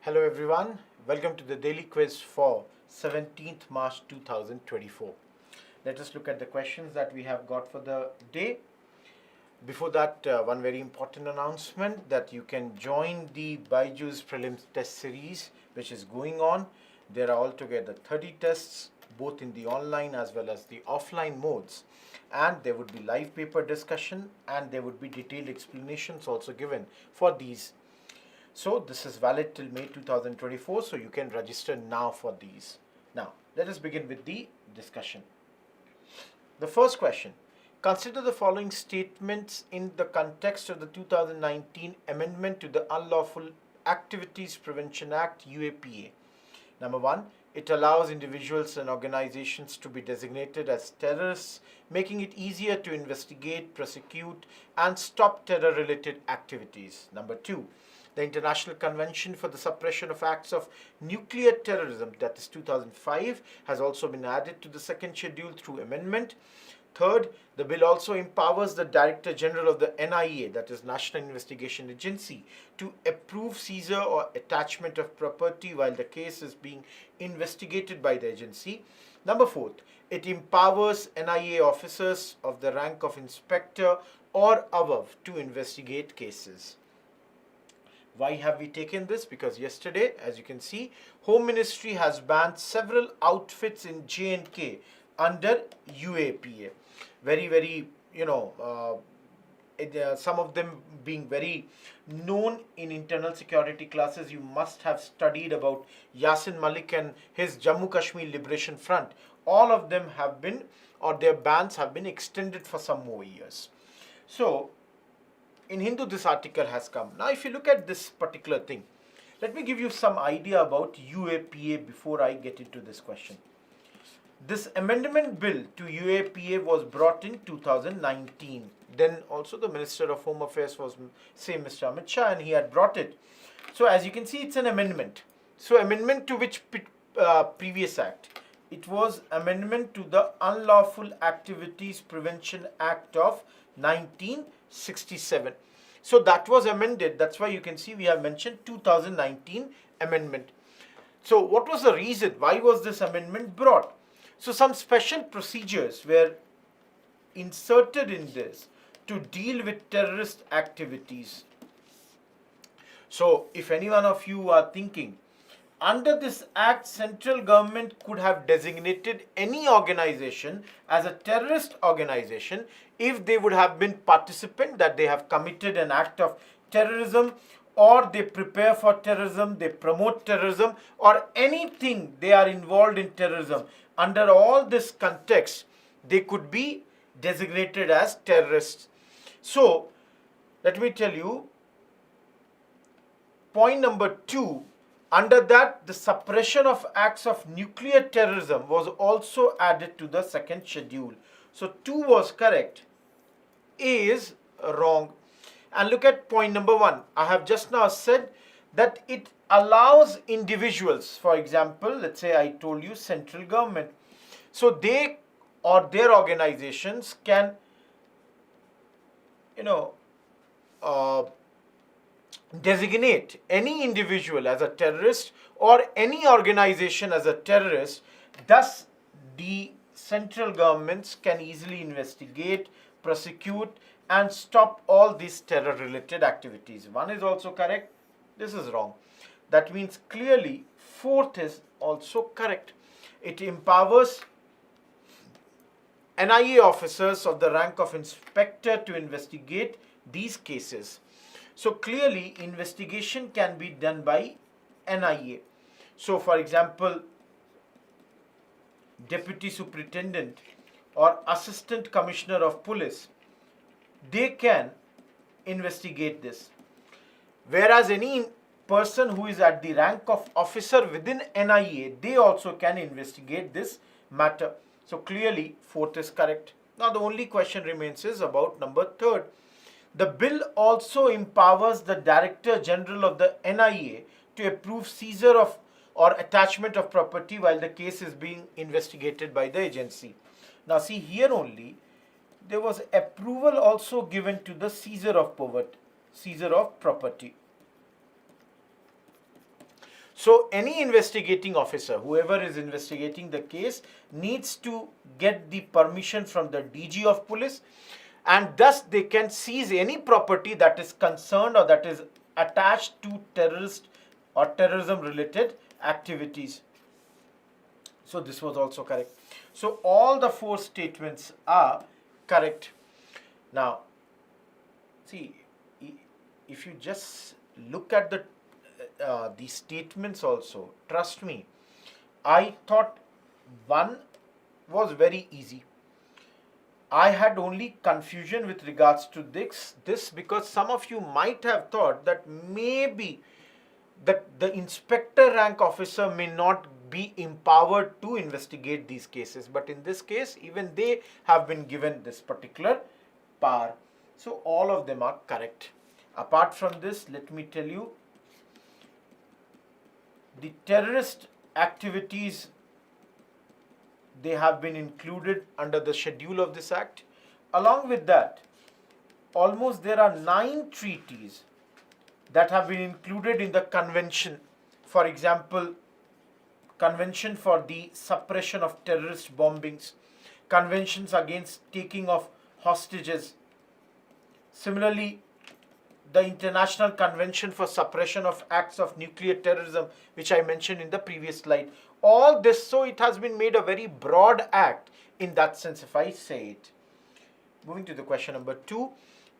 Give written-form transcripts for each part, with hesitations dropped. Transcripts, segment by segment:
Hello everyone, welcome to the daily quiz for 17th March 2024. Let us look at the questions that we have got for the day. Before that, one very important announcement that you can join the Byjus Prelims test series which is going on. There are altogether 30 tests, both in the online as well as the offline modes, and there would be live paper discussion and there would be detailed explanations also given for these. So this is valid till May 2024, so you can register now for these. Now, let us begin with the discussion. The first question: consider the following statements in the context of the 2019 amendment to the Unlawful Activities Prevention Act UAPA. Number one, it allows individuals and organizations to be designated as terrorists, making it easier to investigate, prosecute, and stop terror-related activities. Number two, the International Convention for the Suppression of Acts of Nuclear Terrorism, that is 2005, has also been added to the second schedule through amendment. Third, the bill also empowers the Director General of the NIA, that is National Investigation Agency, to approve seizure or attachment of property while the case is being investigated by the agency. Number fourth, it empowers NIA officers of the rank of inspector or above to investigate cases. Why have we taken this? Because yesterday, as you can see, Home Ministry has banned several outfits in J&K under UAPA. Very, some of them being very known in internal security classes. You must have studied about Yasin Malik and his Jammu Kashmir Liberation Front. All of them have been, or their bans have been extended for some more years. So, in Hindu, this article has come. Now, if you look at this particular thing, let me give you some idea about UAPA before I get into this question. This amendment bill to UAPA was brought in 2019. Then also the Minister of Home Affairs was same Mr. Amit Shah, and he had brought it. So as you can see, it's an amendment. So amendment to which previous act? It was amendment to the Unlawful Activities Prevention Act of 1967. So that was amended. That's why you can see we have mentioned 2019 amendment. So what was the reason? Why was this amendment brought? So some special procedures were inserted in this to deal with terrorist activities. So if any one of you are thinking, under this act, central government could have designated any organization as a terrorist organization if they would have been participant, that they have committed an act of terrorism, or they prepare for terrorism, they promote terrorism, or anything they are involved in terrorism. Under all this context, they could be designated as terrorists. So, let me tell you, point number 2, under that, the suppression of acts of nuclear terrorism was also added to the second schedule. So 2 was correct, A is wrong. And look at point number 1. I have just now said that it allows individuals, for example, let's say I told you central government. So they or their organizations can, designate any individual as a terrorist or any organization as a terrorist. Thus, the central governments can easily investigate, prosecute, and stop all these terror-related activities. 1 is also correct. This is wrong. That means clearly 4th is also correct. It empowers NIA officers of the rank of inspector to investigate these cases. So clearly investigation can be done by NIA. So for example, Deputy Superintendent or Assistant Commissioner of Police, they can investigate this. Whereas any person who is at the rank of officer within NIA, they also can investigate this matter. So clearly 4th is correct. Now the only question remains is about number 3rd. The bill also empowers the Director General of the NIA to approve seizure of or attachment of property while the case is being investigated by the agency. Now see, here only there was approval also given to the seizure of property. So any investigating officer, whoever is investigating the case, needs to get the permission from the DG of police, and thus they can seize any property that is concerned or that is attached to terrorist or terrorism related activities. So this was also correct. So all the four statements are correct. Now, see, if you just look at the statements also, trust me, I thought one was very easy. I had only confusion with regards to this because some of you might have thought that maybe the inspector rank officer may not be empowered to investigate these cases, but in this case even they have been given this particular power. So all of them are correct. Apart from this, let me tell you, the terrorist activities, they have been included under the schedule of this act. Along with that, almost there are 9 treaties that have been included in the convention. For example, Convention for the Suppression of Terrorist Bombings, Conventions against taking of hostages. Similarly, the International Convention for Suppression of Acts of Nuclear Terrorism, which I mentioned in the previous slide. All this, so it has been made a very broad act in that sense, if I say it. Moving to the question number 2.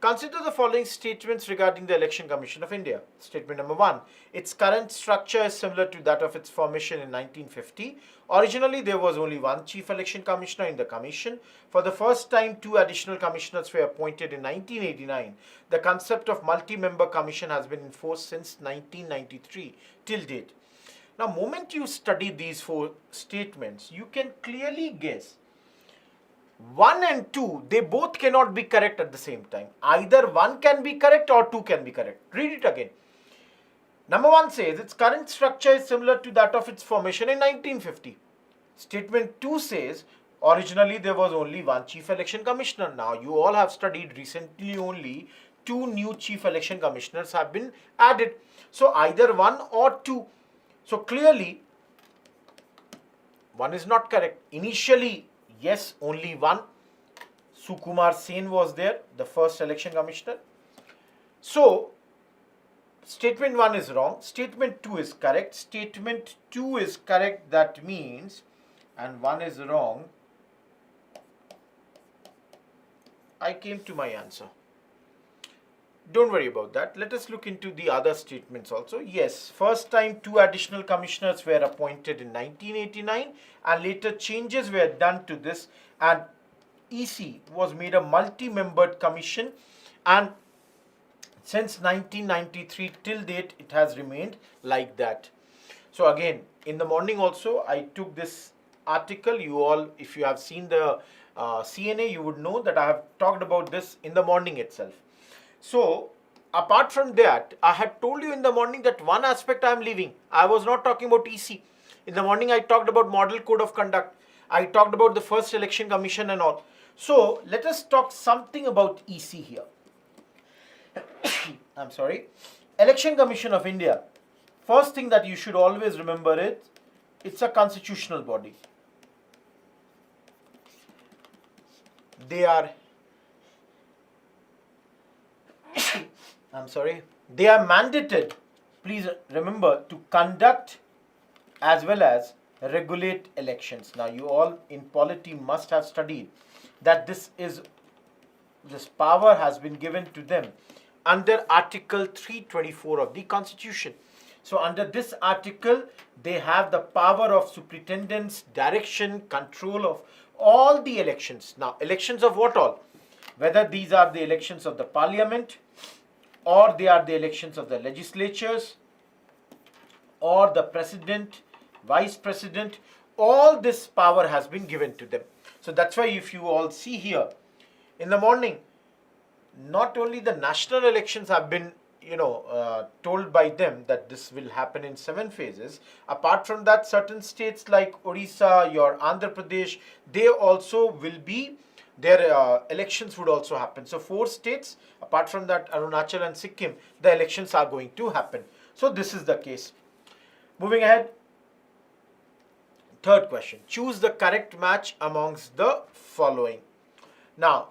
Consider the following statements regarding the Election Commission of India. Statement number 1. Its current structure is similar to that of its formation in 1950. Originally, there was only one Chief Election Commissioner in the Commission. For the first time, 2 additional commissioners were appointed in 1989. The concept of multi-member commission has been in force since 1993 till date. Now, moment you study these 4 statements, you can clearly guess 1 and 2, they both cannot be correct at the same time. Either 1 can be correct or 2 can be correct. Read it again. Number 1 says its current structure is similar to that of its formation in 1950. Statement 2 says originally there was only one Chief Election Commissioner. Now you all have studied recently, only 2 new Chief Election Commissioners have been added. So either 1 or 2. So clearly 1 is not correct. Initially, yes, only one. Sukumar Sen was there, the first election commissioner. So, statement 1 is wrong. Statement 2 is correct. Statement 2 is correct. That means, and 1 is wrong. I came to my answer. Don't worry about that. Let us look into the other statements also. Yes, first time 2 additional commissioners were appointed in 1989 and later changes were done to this, and EC was made a multi-membered commission, and since 1993 till date it has remained like that. So again, in the morning also I took this article. You all, if you have seen the CNA, you would know that I have talked about this in the morning itself. So, apart from that, I had told you in the morning that one aspect I am leaving. I was not talking about EC. In the morning, I talked about Model Code of Conduct. I talked about the first election commission and all. So, let us talk something about EC here. I'm sorry. Election Commission of India. First thing that you should always remember is, it's a constitutional body. They are they are mandated, please remember, to conduct as well as regulate elections. Now you all in polity must have studied that this power has been given to them under Article 324 of the Constitution. So under this article, they have the power of superintendence, direction, control of all the elections. Now elections of what all? Whether these are the elections of the parliament, or they are the elections of the legislatures, or the president, vice president, all this power has been given to them. So that's why if you all see here, in the morning, not only the national elections have been, told by them that this will happen in 7 phases. Apart from that, certain states like Odisha, your Andhra Pradesh, they also will be, their elections would also happen. So 4 states, apart from that Arunachal and Sikkim, the elections are going to happen. So this is the case. Moving ahead, third question. Choose the correct match amongst the following. Now,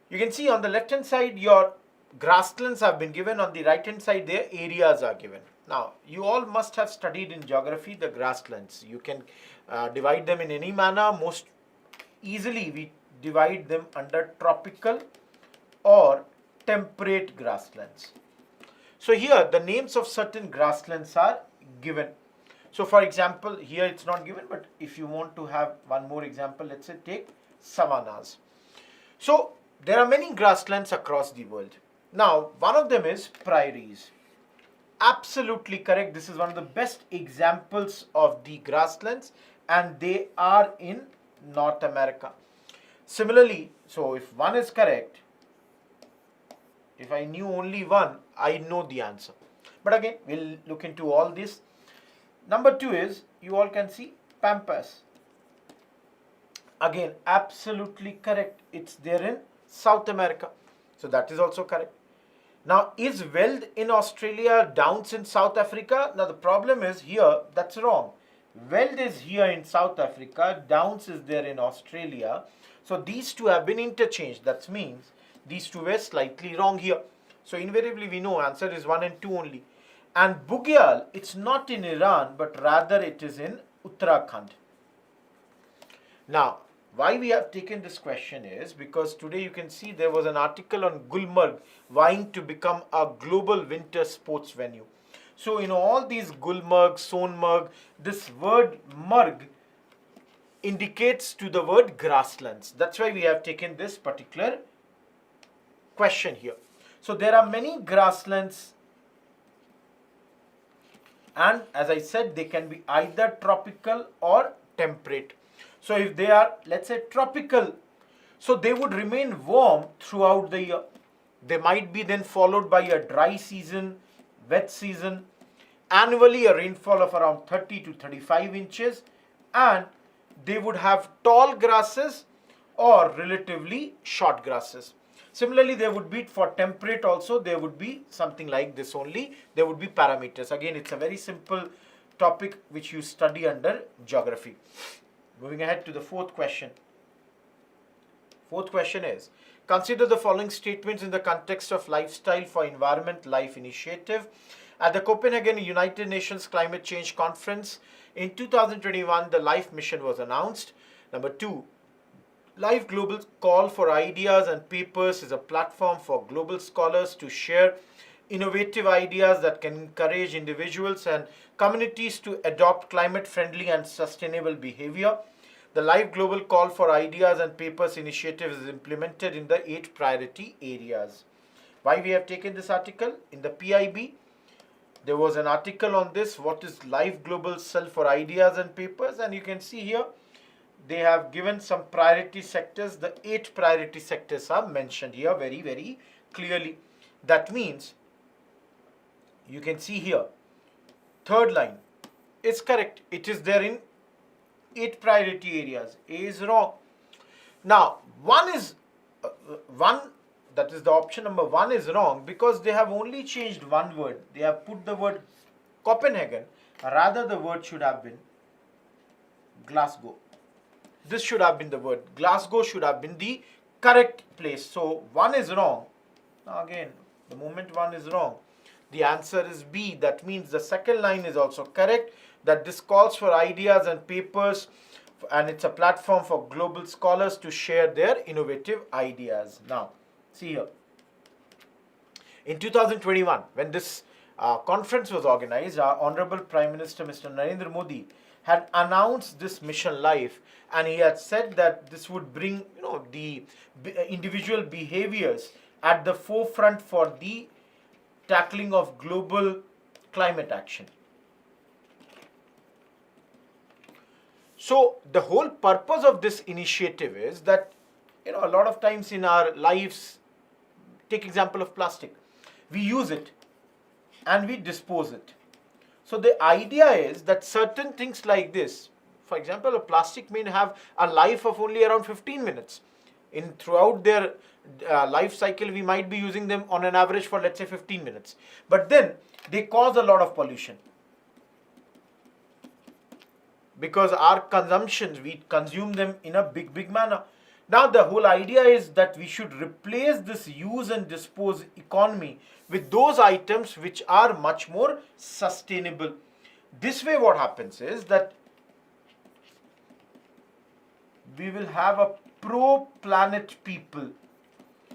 you can see on the left hand side your grasslands have been given, on the right hand side their areas are given. Now, you all must have studied in geography the grasslands. You can divide them in any manner. Most easily we divide them under tropical or temperate grasslands. So here the names of certain grasslands are given. So for example, here it's not given, but if you want to have one more example, let's say take savannas. So there are many grasslands across the world. Now, one of them is prairies. Absolutely correct. This is one of the best examples of the grasslands, and they are in North America. Similarly, so if one is correct, if I knew only one, I know the answer. But again, we'll look into all this. Number 2 is, you all can see pampas. Again, absolutely correct. It's there in South America. So that is also correct. Now, is veld in Australia, downs in South Africa? Now, the problem is here, that's wrong. Veld is here in South Africa, downs is there in Australia. So these two have been interchanged. That means these two were slightly wrong here. So invariably we know answer is 1 and 2 only. And Bugyal, it's not in Iran, but rather it is in Uttarakhand. Now, why we have taken this question is because today you can see there was an article on Gulmarg vying to become a global winter sports venue. So in all these Gulmarg, Sonmarg, this word Marg indicates to the word grasslands. That's why we have taken this particular question here. So there are many grasslands, and as I said, they can be either tropical or temperate. So if they are, let's say, tropical, so they would remain warm throughout the year. They might be then followed by a dry season, wet season, annually a rainfall of around 30 to 35 inches, and they would have tall grasses or relatively short grasses. Similarly, there would be for temperate also, there would be something like this only. There would be parameters. Again, it's a very simple topic which you study under geography. Moving ahead to the fourth question. Fourth question is, consider the following statements in the context of Lifestyle for Environment Life initiative. At the Copenhagen United Nations Climate Change Conference in 2021, the LIFE mission was announced. Number 2, LIFE Global Call for Ideas and Papers is a platform for global scholars to share innovative ideas that can encourage individuals and communities to adopt climate-friendly and sustainable behavior. The LIFE Global Call for Ideas and Papers initiative is implemented in the 8 priority areas. Why we have taken this article? In the PIB, there was an article on this, what is LIFE Global Cell for Ideas and Papers, and you can see here, they have given some priority sectors. The 8 priority sectors are mentioned here very, very clearly. That means, you can see here, third line is correct. It is there in 8 priority areas. A is wrong. Now, that is the option number 1 is wrong because they have only changed one word. They have put the word Copenhagen. Rather, the word should have been Glasgow. This should have been the word. Glasgow should have been the correct place. So 1 is wrong. Now again, the moment 1 is wrong, the answer is B. That means the second line is also correct, that this calls for ideas and papers, and it's a platform for global scholars to share their innovative ideas. Now, see here. In 2021, when this conference was organized, our Honorable Prime Minister Mr. Narendra Modi had announced this mission life, and he had said that this would bring the individual behaviors at the forefront for the tackling of global climate action. So the whole purpose of this initiative is that a lot of times in our lives, take example of plastic, we use it and we dispose it. So the idea is that certain things like this, for example, a plastic may have a life of only around 15 minutes. Throughout their life cycle, we might be using them on an average for, let's say, 15 minutes. But then they cause a lot of pollution. because our consumptions, we consume them in a big manner. Now the whole idea is that we should replace this use and dispose economy with those items which are much more sustainable. This way what happens is that we will have a pro-planet people,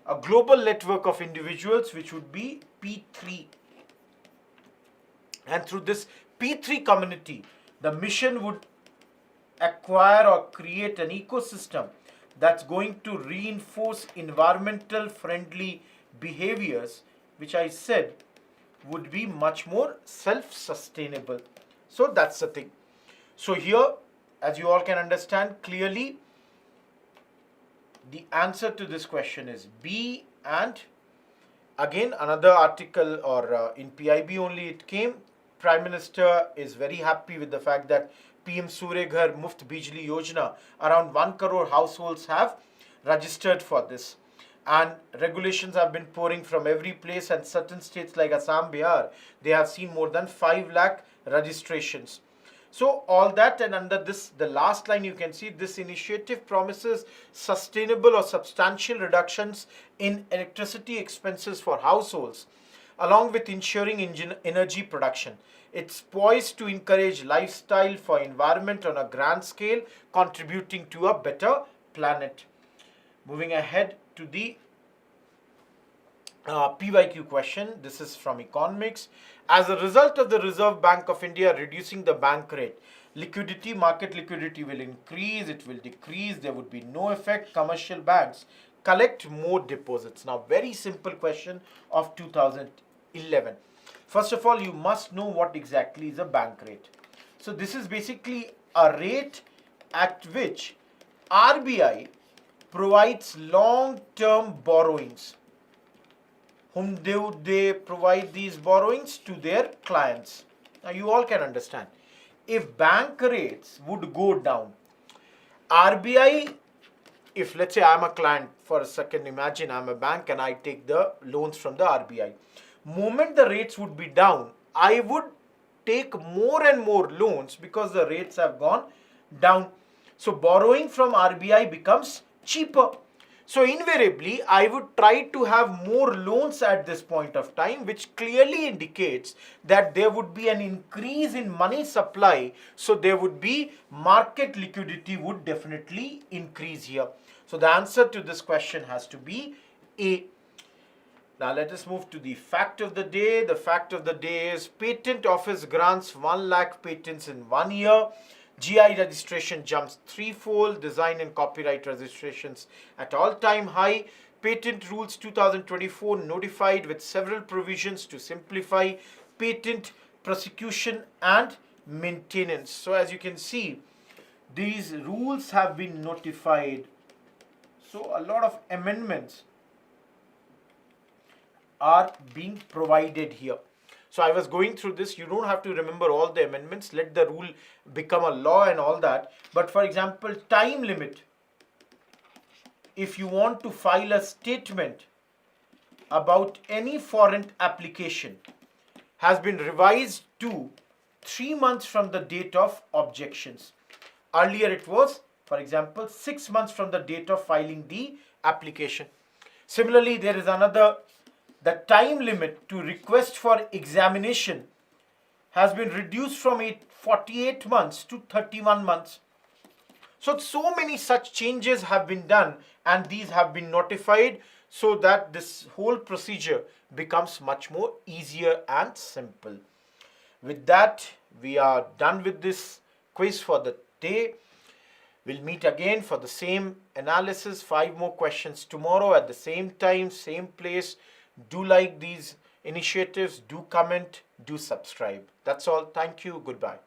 a global network of individuals which would be P3. And through this P3 community, the mission would acquire or create an ecosystem that's going to reinforce environmental friendly behaviors, which I said would be much more self-sustainable. So that's the thing. So here, as you all can understand clearly, the answer to this question is B. And again, another article, or in PIB only it came, Prime Minister is very happy with the fact that PM Surya Ghar Muft Bijli Yojana, around 1 crore households have registered for this. And regulations have been pouring from every place, and certain states like Assam, Bihar, they have seen more than 5 lakh registrations. So all that, and under this, the last line you can see, this initiative promises sustainable or substantial reductions in electricity expenses for households, along with ensuring energy production. It's poised to encourage lifestyle for environment on a grand scale, contributing to a better planet. Moving ahead to the PYQ question. This is from economics. As a result of the Reserve Bank of India reducing the bank rate, market liquidity will increase, it will decrease, there would be no effect. Commercial banks collect more deposits. Now, very simple question of 2011. First of all, you must know what exactly is a bank rate. So this is basically a rate at which RBI provides long-term borrowings. Whom do they provide these borrowings? To their clients. Now you all can understand. If bank rates would go down, RBI, if let's say I'm a client, for a second imagine I'm a bank and I take the loans from the RBI. Moment the rates would be down, I would take more and more loans because the rates have gone down. So borrowing from RBI becomes cheaper. So invariably, I would try to have more loans at this point of time, which clearly indicates that there would be an increase in money supply. So there would be market liquidity would definitely increase here. So the answer to this question has to be A. Now let us move to the fact of the day. The fact of the day is Patent Office grants 1 lakh patents in 1 year. GI registration jumps threefold. Design and copyright registrations at all-time high. Patent Rules 2024 notified with several provisions to simplify patent prosecution and maintenance. So as you can see, these rules have been notified. So a lot of amendments are being provided here. So I was going through this. You don't have to remember all the amendments. Let the rule become a law and all that. But for example, time limit. If you want to file a statement about any foreign application, has been revised to 3 months from the date of objections. Earlier it was, for example, 6 months from the date of filing the application. Similarly, there is another. The time limit to request for examination has been reduced from 48 months to 31 months. So many such changes have been done, and these have been notified so that this whole procedure becomes much more easier and simple. With that, we are done with this quiz for the day. We'll meet again for the same analysis, 5 more questions tomorrow at the same time, same place. Do like these initiatives, do comment, do subscribe. That's all. Thank you. Goodbye.